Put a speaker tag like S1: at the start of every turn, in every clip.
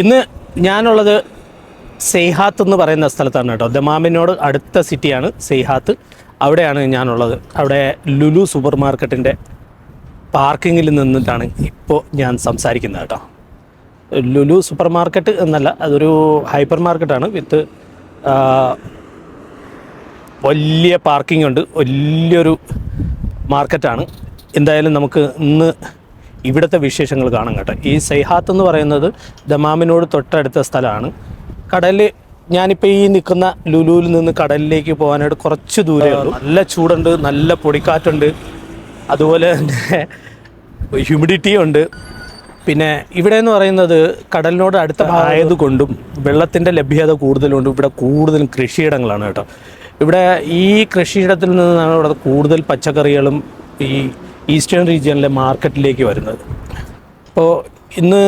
S1: ഇന്ന് ഞാനുള്ളത് സെയ്ഹാത്ത് എന്ന് പറയുന്ന സ്ഥലത്താണ് കേട്ടോ. ദമാമിനോട് അടുത്ത സിറ്റിയാണ് സെയ്ഹാത്ത്. അവിടെയാണ് ഞാനുള്ളത്. അവിടെ ലുലു സൂപ്പർ മാർക്കറ്റിൻ്റെ പാർക്കിങ്ങിൽ നിന്നിട്ടാണ് ഇപ്പോൾ ഞാൻ സംസാരിക്കുന്നത് കേട്ടോ. ലുലു സൂപ്പർ മാർക്കറ്റ് എന്നല്ല, അതൊരു ഹൈപ്പർ മാർക്കറ്റാണ് വിത്ത് വലിയ പാർക്കിംഗ് ഉണ്ട്, വലിയൊരു മാർക്കറ്റാണ്. എന്തായാലും നമുക്ക് ഇന്ന് ഇവിടുത്തെ വിശേഷങ്ങൾ കാണാം കേട്ടോ. ഈ സെയ്ഹാത്ത് എന്ന് പറയുന്നത് ദമാമിനോട് തൊട്ടടുത്ത സ്ഥലമാണ്. കടലിൽ ഞാനിപ്പോൾ ഈ നിൽക്കുന്ന ലുലുവിൽ നിന്ന് കടലിലേക്ക് പോകാനായിട്ട് കുറച്ച് ദൂരമേ ഉള്ളൂ. നല്ല ചൂടുണ്ട്, നല്ല പൊടിക്കാറ്റുണ്ട്, അതുപോലെ തന്നെ ഹ്യൂമിഡിറ്റി ഉണ്ട്. പിന്നെ ഇവിടെ എന്ന് പറയുന്നത് കടലിനോട് അടുത്ത ആയതുകൊണ്ടും വെള്ളത്തിൻ്റെ ലഭ്യത കൂടുതലുകൊണ്ടും ഇവിടെ കൂടുതലും കൃഷിയിടങ്ങളാണ് കേട്ടോ. ഇവിടെ ഈ കൃഷിയിടത്തിൽ നിന്നാണ് ഇവിടെ കൂടുതൽ പച്ചക്കറികളും ഈ ഈസ്റ്റേൺ റീജിയനിലെ മാർക്കറ്റിലേക്ക് വരുന്നത്. അപ്പോൾ ഇന്ന്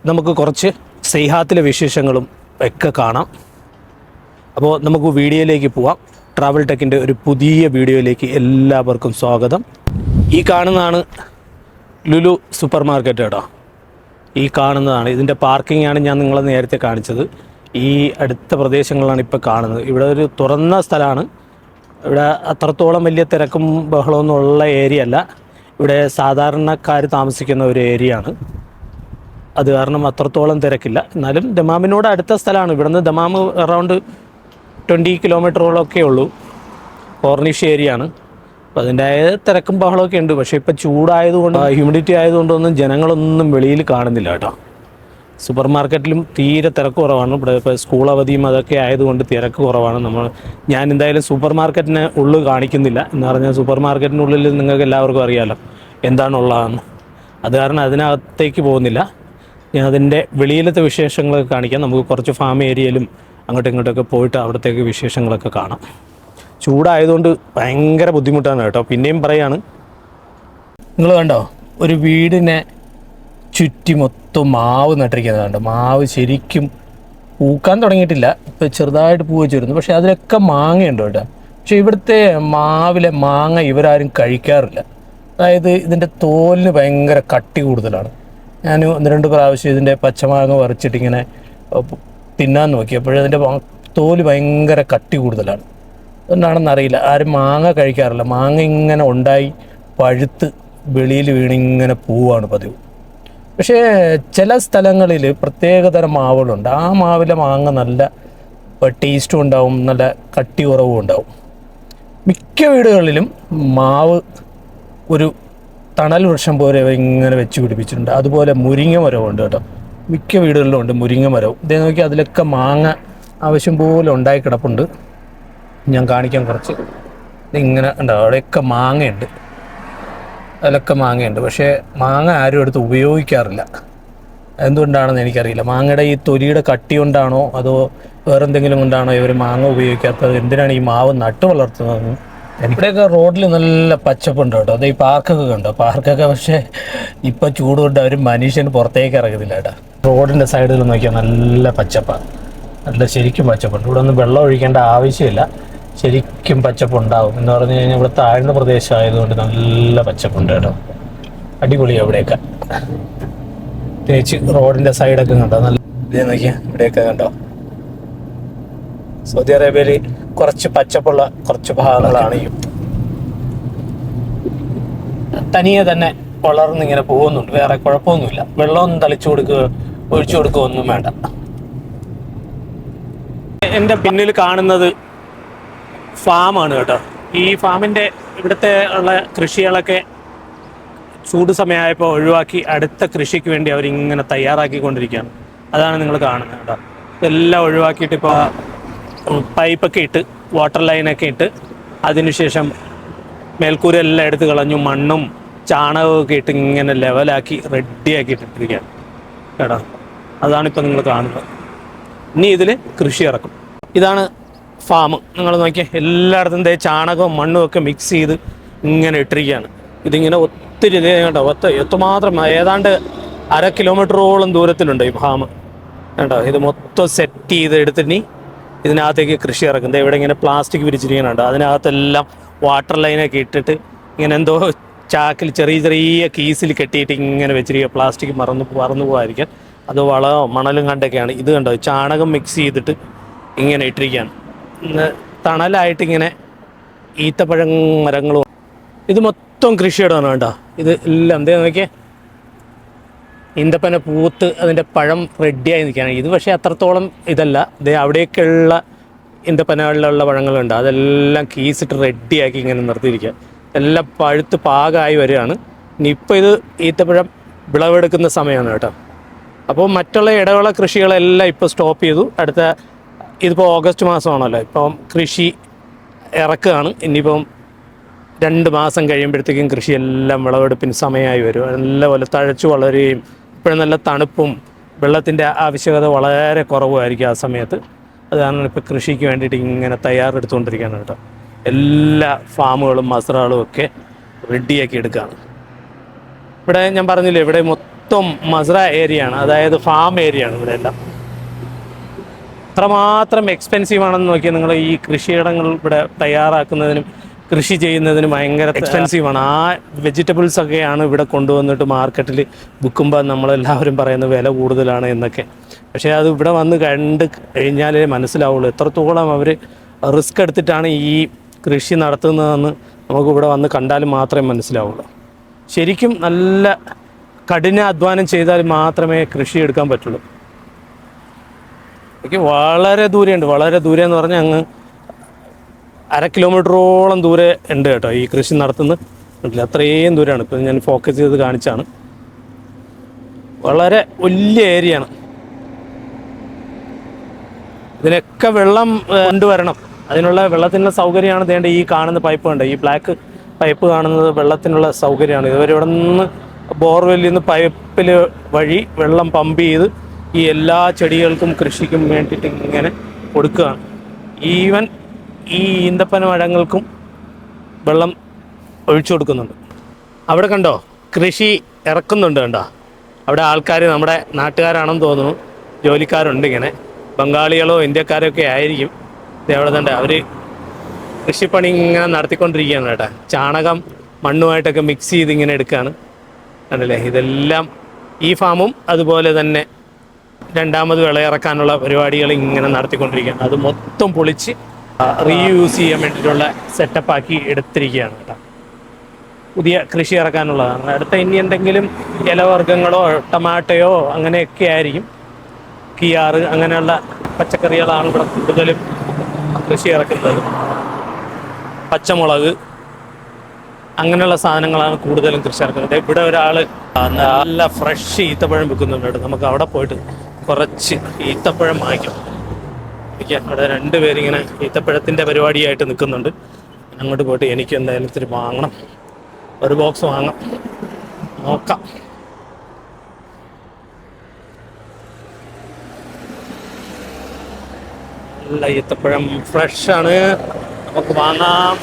S1: നമുക്ക് കുറച്ച് സെയ്ഹാത്തിലെ വിശേഷങ്ങളും ഒക്കെ കാണാം. അപ്പോൾ നമുക്ക് വീഡിയോയിലേക്ക് പോവാം. ട്രാവൽ ടെക്കിൻ്റെ ഒരു പുതിയ വീഡിയോയിലേക്ക് എല്ലാവർക്കും സ്വാഗതം. ഈ കാണുന്നതാണ് ലുലു സൂപ്പർ മാർക്കറ്റ് കേട്ടോ. ഈ കാണുന്നതാണ് ഇതിൻ്റെ പാർക്കിംഗ് ആണ് ഞാൻ നിങ്ങളെ നേരത്തെ കാണിച്ചത്. ഈ അടുത്ത പ്രദേശങ്ങളാണ് ഇപ്പോൾ കാണുന്നത്. ഇവിടെ ഒരു തുറന്ന സ്ഥലമാണ്. ഇവിടെ അത്രത്തോളം വലിയ തിരക്കും ബഹളമൊന്നും ഉള്ള ഏരിയ അല്ല. ഇവിടെ സാധാരണക്കാർ താമസിക്കുന്ന ഒരു ഏരിയ ആണ്. അത് കാരണം അത്രത്തോളം തിരക്കില്ല. എന്നാലും ദമാമിനോട് അടുത്ത സ്ഥലമാണ്. ഇവിടെ നിന്ന് ദമാം അറൗണ്ട് 20 കിലോമീറ്ററോളമൊക്കെ ഉള്ളൂ. കോർണിഷ് ഏരിയ ആണ്. അപ്പോൾ അതിൻ്റെതായ തിരക്കും ബഹളമൊക്കെ ഉണ്ട്. പക്ഷേ ഇപ്പോൾ ചൂടായതുകൊണ്ട് ഹ്യൂമിഡിറ്റി ആയതുകൊണ്ടൊന്നും ജനങ്ങളൊന്നും വെളിയിൽ കാണുന്നില്ല കേട്ടോ. സൂപ്പർ മാർക്കറ്റിലും തീരെ തിരക്ക് കുറവാണ്. ഇവിടെ ഇപ്പോൾ സ്കൂൾ അവധിയും അതൊക്കെ ആയതുകൊണ്ട് തിരക്ക് കുറവാണ്. ഞാൻ എന്തായാലും സൂപ്പർ മാർക്കറ്റിനെ ഉള്ളു കാണിക്കുന്നില്ല. എന്ന് പറഞ്ഞാൽ സൂപ്പർ മാർക്കറ്റിനുള്ളിൽ നിങ്ങൾക്ക് എല്ലാവർക്കും അറിയാമല്ലോ എന്താണുള്ളതെന്ന്. അത് കാരണം അതിനകത്തേക്ക് പോകുന്നില്ല. ഞാൻ അതിൻ്റെ വെളിയിലത്തെ വിശേഷങ്ങളൊക്കെ കാണിക്കാം. നമുക്ക് കുറച്ച് ഫാം ഏരിയയിലും അങ്ങോട്ടും ഇങ്ങോട്ടൊക്കെ പോയിട്ട് അവിടത്തേക്ക് വിശേഷങ്ങളൊക്കെ കാണാം. ചൂടായതുകൊണ്ട് ഭയങ്കര ബുദ്ധിമുട്ടാണ് കേട്ടോ. പിന്നെയും പറയാണ്, നിങ്ങൾ കണ്ടോ ഒരു വീടിനെ ചുറ്റി മൊത്തം മാവ് നട്ടിരിക്കുന്നത് കണ്ടോ. മാവ് ശരിക്കും പൂക്കാൻ തുടങ്ങിയിട്ടില്ല, ഇപ്പോൾ ചെറുതായിട്ട് പൂ വെച്ചിരുന്നു. പക്ഷേ അതിലൊക്കെ മാങ്ങയുണ്ട് കേട്ടോ. പക്ഷേ ഇവിടുത്തെ മാവിലെ മാങ്ങ ഇവരാരും കഴിക്കാറില്ല. അതായത് ഇതിൻ്റെ തോലിന് ഭയങ്കര കട്ടി കൂടുതലാണ്. ഞാൻ 1-2 പ്രാവശ്യം ഇതിൻ്റെ പച്ചമാങ്ങ പറിച്ചിട്ടിങ്ങനെ തിന്നാൻ നോക്കി. അപ്പോഴതിൻ്റെ തോല് ഭയങ്കര കട്ടി കൂടുതലാണ്. അതുകൊണ്ടാണെന്നറിയില്ല ആരും മാങ്ങ കഴിക്കാറില്ല. മാങ്ങ ഇങ്ങനെ ഉണ്ടായി പഴുത്ത് വെളിയിൽ വീണിങ്ങനെ പോവാണ് പതിവ്. പക്ഷേ ചില സ്ഥലങ്ങളിൽ പ്രത്യേകതരം മാവുകളുണ്ട്. ആ മാവിലെ മാങ്ങ നല്ല ടേസ്റ്റും ഉണ്ടാവും, നല്ല കട്ടി കുറവും ഉണ്ടാവും. മിക്ക വീടുകളിലും മാവ് ഒരു തണൽ വൃക്ഷം പോലെ ഇങ്ങനെ വെച്ച് പിടിപ്പിച്ചിട്ടുണ്ട്. അതുപോലെ മുരിങ്ങ മരമുണ്ട് കേട്ടോ. മിക്ക വീടുകളിലും ഉണ്ട് മുരിങ്ങ മരവും. ഇതേ നോക്കി അതിലൊക്കെ മാങ്ങ ആവശ്യം പോലെ ഉണ്ടായി കിടപ്പുണ്ട്. ഞാൻ കാണിക്കാൻ കുറച്ച്. ഇങ്ങനെ ഉണ്ടാവും, അവിടെയൊക്കെ മാങ്ങയുണ്ട്, അതിലൊക്കെ മാങ്ങയുണ്ട്. പക്ഷേ മാങ്ങ ആരും എടുത്ത് ഉപയോഗിക്കാറില്ല. എന്തുകൊണ്ടാണെന്ന് എനിക്കറിയില്ല. മാങ്ങയുടെ ഈ തൊലിയുടെ കട്ടി കൊണ്ടാണോ അതോ വേറെന്തെങ്കിലും കൊണ്ടാണോ ഇവർ മാങ്ങ ഉപയോഗിക്കാത്തത്? എന്തിനാണ് ഈ മാവ് നട്ടു വളർത്തുന്നതെന്ന് ഇവിടെയൊക്കെ റോഡിൽ നല്ല പച്ചപ്പുണ്ട് കേട്ടോ. അത് ഈ പാർക്കൊക്കെ കണ്ടോ, പാർക്കൊക്കെ. പക്ഷേ ഇപ്പം ചൂട് കൊണ്ട് അവർ മനുഷ്യന് പുറത്തേക്ക് ഇറങ്ങുന്നില്ല കേട്ടോ. റോഡിൻ്റെ സൈഡിൽ നോക്കിയാൽ നല്ല പച്ചപ്പാണ്, നല്ല ശരിക്കും പച്ചപ്പുണ്ട്. ഇവിടെ ഒന്നും വെള്ളം ഒഴിക്കേണ്ട ആവശ്യമില്ല, ശരിക്കും പച്ചപ്പുണ്ടാവും. എന്ന് പറഞ്ഞു കഴിഞ്ഞാൽ ഇവിടെ താഴ്ന്ന പ്രദേശമായതുകൊണ്ട് നല്ല പച്ചപ്പുണ്ട് കേട്ടോ. അടിപൊളിയാണ് ഇവിടെയൊക്കെ. തേച്ച് റോഡിൻ്റെ സൈഡൊക്കെ കണ്ടോ, നല്ല ഇതേ നോക്കിയാൽ ഇവിടെയൊക്കെ കണ്ടോ. സൗദി അറേബ്യയിൽ കുറച്ച് പച്ചപ്പുള്ള കുറച്ച് ഭാഗങ്ങളാണ് ഈ തനിയെ തന്നെ വളർന്നിങ്ങനെ പോകുന്നുണ്ട്. വേറെ കുഴപ്പമൊന്നുമില്ല. വെള്ളമൊന്നും തളിച്ചു കൊടുക്കുക ഒഴിച്ചു കൊടുക്കുക ഒന്നും വേണ്ട. എൻ്റെ പിന്നിൽ കാണുന്നത് ഫാമാണ് കേട്ടോ. ഈ ഫാമിൻ്റെ ഇവിടുത്തെ ഉള്ള കൃഷികളൊക്കെ ചൂട് സമയമായപ്പോൾ ഒഴിവാക്കി അടുത്ത കൃഷിക്ക് വേണ്ടി അവരിങ്ങനെ തയ്യാറാക്കിക്കൊണ്ടിരിക്കുകയാണ്. അതാണ് നിങ്ങൾ കാണുന്നത് കേട്ടോ. ഇതെല്ലാം ഒഴിവാക്കിയിട്ട് ഇപ്പോൾ പൈപ്പൊക്കെ ഇട്ട് വാട്ടർ ലൈനൊക്കെ ഇട്ട് അതിനുശേഷം മേൽക്കൂര എല്ലാം എടുത്ത് കളഞ്ഞു, മണ്ണും ചാണകമൊക്കെ ഇട്ട് ഇങ്ങനെ ലെവലാക്കി റെഡിയാക്കി ഇട്ടിട്ടിരിക്കുകയാണ് കേട്ടോ. അതാണിപ്പോൾ നിങ്ങൾ കാണുന്നത്. ഇനി ഇതിൽ കൃഷി ഇറക്കും. ഇതാണ് ഫാം. നിങ്ങൾ നോക്കിയാൽ എല്ലായിടത്തും ചാണകവും മണ്ണും ഒക്കെ മിക്സ് ചെയ്ത് ഇങ്ങനെ ഇട്ടിരിക്കുകയാണ്. ഇതിങ്ങനെ ഒത്തിരി കേട്ടോ, എത്രമാത്രം ഏതാണ്ട് 1/2 കിലോമീറ്ററോളം ദൂരത്തിലുണ്ട് ഈ ഫാം കേട്ടോ. ഇത് മൊത്തം സെറ്റ് ചെയ്ത് എടുത്തിട്ട് ഇതിനകത്തേക്ക് കൃഷി ഇറക്കുന്നത്. ഇവിടെ ഇങ്ങനെ പ്ലാസ്റ്റിക് വിരിച്ചിരിക്കുന്നുണ്ട്. അതിനകത്തെല്ലാം വാട്ടർ ലൈനൊക്കെ ഇട്ടിട്ട് ഇങ്ങനെ എന്തോ ചാക്കിൽ ചെറിയ ചെറിയ കീസിൽ കെട്ടിയിട്ട് ഇങ്ങനെ വെച്ചിരിക്കുക. പ്ലാസ്റ്റിക് പറന്നു പോകാതിരിക്കാൻ അത് വളമോ മണലും കണ്ടൊക്കെയാണ്. ഇത് കണ്ടോ, ചാണകം മിക്സ് ചെയ്തിട്ട് ഇങ്ങനെ ഇട്ടിരിക്കുകയാണ്. തണലായിട്ട് ഇങ്ങനെ ഈത്തപ്പഴം മരങ്ങളും. ഇത് മൊത്തം കൃഷിയിടമാണ് കേട്ടോ. ഇത് എല്ലാം എന്തേ നോക്കിയേ, ഈന്തപ്പന പൂത്ത് അതിൻ്റെ പഴം റെഡിയായി നിൽക്കുകയാണ്. ഇത് പക്ഷേ അത്രത്തോളം ഇതല്ല. ഇത് അവിടെയൊക്കെയുള്ള ഈന്തപ്പനകളിലുള്ള പഴങ്ങളുണ്ട്, അതെല്ലാം കീസിട്ട് റെഡിയാക്കി ഇങ്ങനെ നിർത്തിയിരിക്കുക. എല്ലാം പഴുത്ത് പാകമായി വരികയാണ്. ഇനിയിപ്പോൾ ഇത് ഈത്തപ്പഴം വിളവെടുക്കുന്ന സമയമാണ് കേട്ടോ. അപ്പോൾ മറ്റുള്ള ഇടവിള കൃഷികളെല്ലാം ഇപ്പോൾ സ്റ്റോപ്പ് ചെയ്തു. ഇതിപ്പോൾ ഓഗസ്റ്റ് മാസമാണല്ലോ, ഇപ്പം കൃഷി ഇറക്കുകയാണ്. ഇനിയിപ്പം 2 മാസം കഴിയുമ്പോഴത്തേക്കും കൃഷിയെല്ലാം വിളവെടുപ്പിന് സമയമായി വരും. നല്ലപോലെ തഴച്ചു വളരുകയും ഇപ്പോഴും നല്ല തണുപ്പും വെള്ളത്തിൻ്റെ ആവശ്യകത വളരെ കുറവായിരിക്കും ആ സമയത്ത്. അത് കാരണം ഇപ്പോൾ കൃഷിക്ക് വേണ്ടിയിട്ട് ഇങ്ങനെ തയ്യാറെടുത്തുകൊണ്ടിരിക്കുകയാണ് കേട്ടോ. എല്ലാ ഫാമുകളും മസറകളും ഒക്കെ റെഡിയാക്കി എടുക്കുകയാണ്. ഇവിടെ ഞാൻ പറഞ്ഞില്ലേ, ഇവിടെ മൊത്തം മസറ ഏരിയയാണ്, അതായത് ഫാം ഏരിയയാണ് ഇവിടെ എല്ലാം. അത്രമാത്രം എക്സ്പെൻസീവ് ആണെന്ന് നോക്കിയാൽ നിങ്ങൾ ഈ കൃഷിയിടങ്ങൾ ഇവിടെ തയ്യാറാക്കുന്നതിനും കൃഷി ചെയ്യുന്നതിന് ഭയങ്കര എക്സ്പെൻസീവാണ്. ആ വെജിറ്റബിൾസ് ഒക്കെയാണ് ഇവിടെ കൊണ്ടുവന്നിട്ട് മാർക്കറ്റിൽ വിൽക്കുമ്പോൾ നമ്മളെല്ലാവരും പറയുന്നത് വില കൂടുതലാണ് എന്നൊക്കെ. പക്ഷേ അത് ഇവിടെ വന്ന് കണ്ട് കഴിഞ്ഞാലേ മനസ്സിലാവുള്ളൂ എത്രത്തോളം അവർ റിസ്ക് എടുത്തിട്ടാണ് ഈ കൃഷി നടത്തുന്നതെന്ന്. നമുക്ക് ഇവിടെ വന്ന് കണ്ടാലും മാത്രമേ മനസ്സിലാവുള്ളൂ. ശരിക്കും നല്ല കഠിന അധ്വാനം ചെയ്താൽ മാത്രമേ കൃഷി എടുക്കാൻ പറ്റുള്ളൂ. എനിക്ക് വളരെ ദൂരെയുണ്ട്, വളരെ ദൂരെ എന്ന് പറഞ്ഞാൽ അങ്ങ് 1/2 കിലോമീറ്ററോളം ദൂരെ ഉണ്ട് കേട്ടോ ഈ കൃഷി നടത്തുന്നത്. അത്രയും ദൂരമാണ്. ഇപ്പം ഞാൻ ഫോക്കസ് ചെയ്ത് കാണിച്ചാണ്. വളരെ വലിയ ഏരിയയാണ്. ഇതിനൊക്കെ വെള്ളം കൊണ്ടുവരണം. അതിനുള്ള വെള്ളത്തിനുള്ള സൗകര്യമാണ് വേണ്ട. ഈ കാണുന്ന പൈപ്പ് കണ്ടോ, ഈ ബ്ലാക്ക് പൈപ്പ് കാണുന്നത് വെള്ളത്തിനുള്ള സൗകര്യമാണ്. ഇതുവരെ ഇവിടെ നിന്ന് ബോർവെല്ലിൽ നിന്ന് പൈപ്പിൽ വഴി വെള്ളം പമ്പ് ചെയ്ത് ഈ എല്ലാ ചെടികൾക്കും കൃഷിക്കും വേണ്ടിയിട്ട് ഇങ്ങനെ കൊടുക്കുകയാണ്. ഈവൻ ഈ ഈന്തപ്പന മരങ്ങൾക്കും വെള്ളം ഒഴിച്ചു കൊടുക്കുന്നുണ്ട്. അവിടെ കണ്ടോ കൃഷി ഇറക്കുന്നുണ്ട് കണ്ടോ. അവിടെ ആൾക്കാർ നമ്മുടെ നാട്ടുകാരാണെന്ന് തോന്നുന്നു, ജോലിക്കാരുണ്ട്. ഇങ്ങനെ ബംഗാളികളോ ഇന്ത്യക്കാരോ ഒക്കെ ആയിരിക്കും. അവിടെ തന്നെ അവർ കൃഷിപ്പണി ഇങ്ങനെ നടത്തിക്കൊണ്ടിരിക്കുകയാണ് കേട്ടോ. ചാണകം മണ്ണുമായിട്ടൊക്കെ മിക്സ് ചെയ്ത് ഇങ്ങനെ എടുക്കുകയാണ് കണ്ടല്ലേ. ഇതെല്ലാം ഈ ഫാമും അതുപോലെ തന്നെ രണ്ടാമത് വിളയിറക്കാനുള്ള പരിപാടികൾ ഇങ്ങനെ നടത്തിക്കൊണ്ടിരിക്കുകയാണ്. അത് മൊത്തം പൊളിച്ച് റീയൂസ് ചെയ്യാൻ വേണ്ടിയിട്ടുള്ള സെറ്റപ്പാക്കി എടുത്തിരിക്കുകയാണ് കേട്ടോ. പുതിയ കൃഷി ഇറക്കാനുള്ളതാണ്. അടുത്ത ഇനി എന്തെങ്കിലും ഇലവർഗ്ഗങ്ങളോ ടൊമാറ്റോയോ അങ്ങനെയൊക്കെ ആയിരിക്കും. കിയാറ് അങ്ങനെയുള്ള പച്ചക്കറികളാണ് ഇവിടെ കൂടുതലും കൃഷി ഇറക്കുന്നത്. പച്ചമുളക് അങ്ങനെയുള്ള സാധനങ്ങളാണ് കൂടുതലും കൃഷി ഇറക്കുന്നത്. ഇവിടെ ഒരാൾ നല്ല ഫ്രഷ് ഈത്തപ്പഴം വിൽക്കുന്നുണ്ട്. നമുക്ക് അവിടെ പോയിട്ട് കുറച്ച് ഈത്തപ്പഴം വാങ്ങിക്കാം. അവിടെ 2 പേരിങ്ങനെ ഈത്തപ്പഴത്തിൻ്റെ പരിപാടിയായിട്ട് നിൽക്കുന്നുണ്ട്. അങ്ങോട്ട് പോയിട്ട് എനിക്ക് എന്തായാലും ഇത്തിരി വാങ്ങണം, ഒരു ബോക്സ് വാങ്ങാം. നോക്കാം. നല്ല ഈത്തപ്പഴം ഫ്രഷാണ്, നമുക്ക് വാങ്ങാം.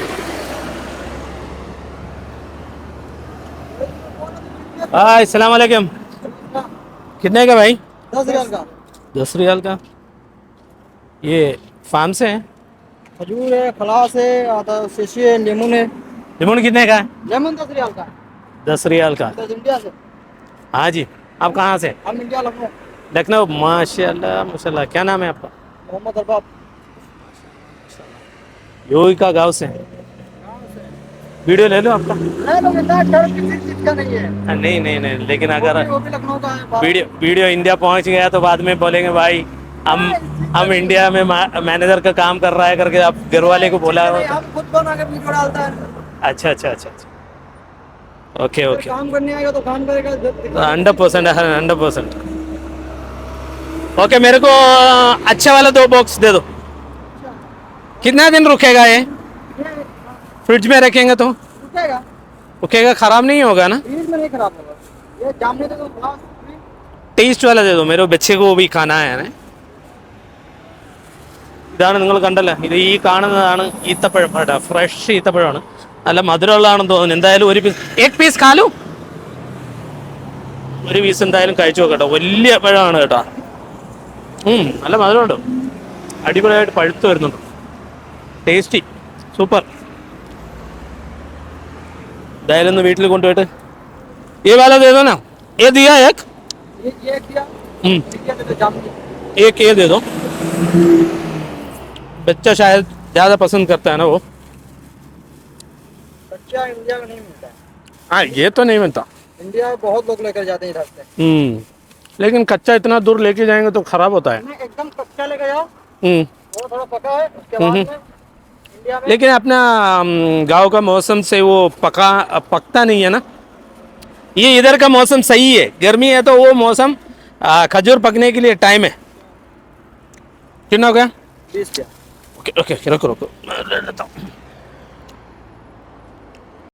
S1: अस्सलाम वालेकुम। कितने का भाई?
S2: 10 रियाल का।
S1: 10 रियाल का। ये फार्म से है?
S2: खजूर है, खलास है, शीशी है, लेमन है।
S1: लेमन कितने का है?
S2: लेमन 10 रियाल का।
S1: 10 रियाल का।
S2: इंडिया से।
S1: हाँ जी। आप कहाँ से?
S2: हम इंडिया लखनऊ।
S1: लखनऊ। माशाल्लाह माशाल्लाह। क्या नाम है आपका?
S2: मोहम्मद अरबाब।
S1: योगी का गाँव से। वीडियो ले लो आपका।
S2: नहीं लोग इतना डर किसी चीज का नहीं है।
S1: नहीं नहीं नहीं, लेकिन अगर
S2: वो भी लखनऊ का है।
S1: वीडियो इंडिया पहुंच गया तो बाद में बोलेंगे भाई हम इंडिया में मैनेजर का काम कर रहा है करके आप घर वाले को बोला।
S2: हम खुद बना के वीडियो डालता है।
S1: अच्छा अच्छा अच्छा अच्छा। Okay okay.
S2: काम करने आएगा तो काम करेगा।
S1: 100% 100%। ओके, मेरे को अच्छा वाला 2 बॉक्स दे दो। कितना दिन रुकेगा ये? फ्रिज में रखेंगे तो
S2: रुकेगा।
S1: रुकेगा, खराब नहीं होगा ना?
S2: फ्रिज में नहीं खराब होगा। ये जामने दे दो ग्लास।
S1: ടേസ്റ്റ് वाला दे दो, मेरे बच्चे को भी खाना है ना. ഇതാണ് നിങ്ങൾ കണ്ടല്ലോ, ഇത് ഈ കാണുന്നതാണ് ഈത്തപ്പഴം കേട്ടോ. ഫ്രഷ് ഈത്തപ്പഴമാണ്, നല്ല മധുരമുള്ളതാണെന്ന് തോന്നുന്നു. എന്തായാലും ഒരു പീസ് കാലു, ഒരു പീസ് എന്തായാലും കഴിച്ചു നോക്കട്ടോ. വലിയ പഴമാണ് കേട്ടോ. നല്ല മധുരമുണ്ട്, അടിപൊളിയായിട്ട് പഴുത്ത് വരുന്നുണ്ട്. Tasty, super. എന്തായാലും ഒന്ന് വീട്ടിൽ കൊണ്ടുപോയിട്ട് ये वाला दे दो ना। ये दिया एक?
S2: ये दिया। इंडिया में तो जामुन
S1: एक ये दे दो, बच्चा शायद ज़्यादा पसंद करता है ना वो।
S2: कच्चा इंडिया में नहीं मिलता है।
S1: हाँ ये तो नहीं बनता।
S2: इंडिया में बहुत लोग लेकर जाते हैं इधर से।
S1: लेकिन कच्चा इतना दूर लेके जाएंगे तो खराब होता है।
S2: नहीं, एकदम कच्चा लेकर जाओ,
S1: हम्म
S2: वो थोड़ा पका है, उसके बाद में इंडिया में
S1: लेकिन अपना गांव का मौसम से वो पकता नहीं है ना। ये इधर का मौसम सही है, गर्मी है तो वो मौसम खजूर पकने के लिए टाइम है। कितना हो गया?
S2: 20 रुपया।
S1: ओके ओके, रखो रखो, मैं ले लेता हूँ।